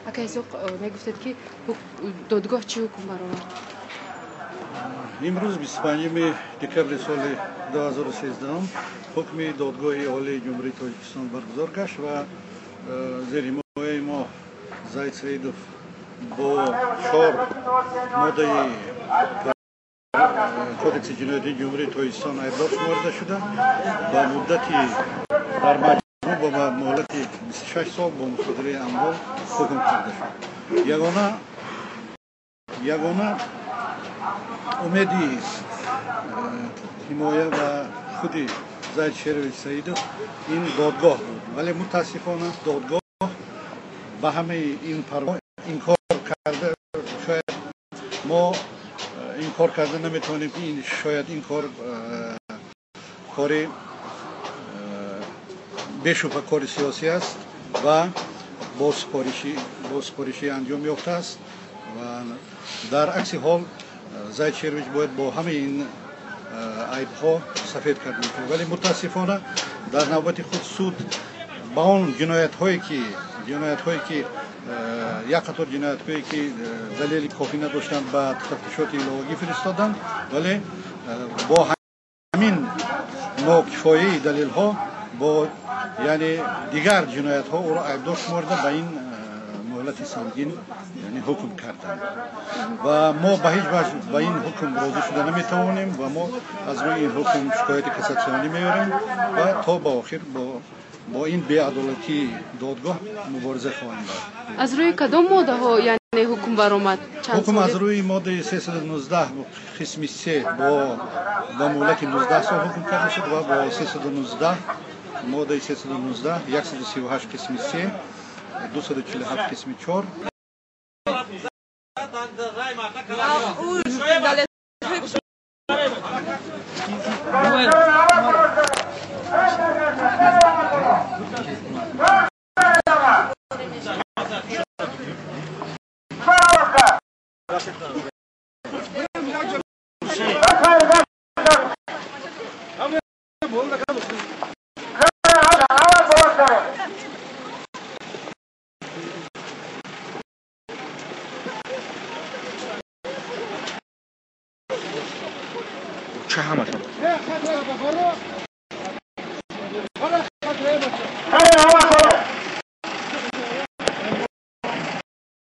اکایزوق میگفتید که دادگاه چی حکم برآورد؟ امروز 25 دکبر سال 2013 حکم دادگاه عالی جمهوری تاجیکستان برگزار گشت و زیر حمایت ما زاید سعیدов با 4 ماده کودکس جنایی جمهوری تاجیکستان ایبدار شمرده شده با مدتی در مجموع با مهلت 26 سال با مصادره اموال حکم کرده شد. یگانه امیدی حمایت و خودی زاید شیرویچ سعیدов این دادگاه بود، ولی متاسفانه دادگاه به همه این پروا انکار کرده. شاید ما انکار کرده نمیتونیم که این شاید این کار بشوفه کار سیاسی است و با سپارشی انجام یافته است و در عکس حال زاید شیرویچ باید با همه این عیب‌ها سفید کرده میشه، ولی متاسفانه در نوبت خود سود با اون جنایت‌هایی که یک قطار جنایت‌هایی که دلیل کافی نداشتند به تفتیشات ایلاگی فرستادند، ولی با همین ناکفایی دلیل‌ها با یعنی دیگر جنایت‌ها او را عیبدار شمرده به این مهلت سنگین یعنی حکم کردند و ما به هیچ وجه به این حکم راضی شده نمیتوانیم و ما از روی این حکم شکایت کاساسیونی میاریم و تا به آخر با این بی‌عدالتی دادگاه مبارزه خواهیم داشت. از روی کدام ماده ها یعنی حکم برآمد؟ حکم از روی ماده 319 قسم 3 با مهلت 19 سال حکم کرده شد و با 319 ماده 319 138 قسم 3 247 قسم 4 چه همه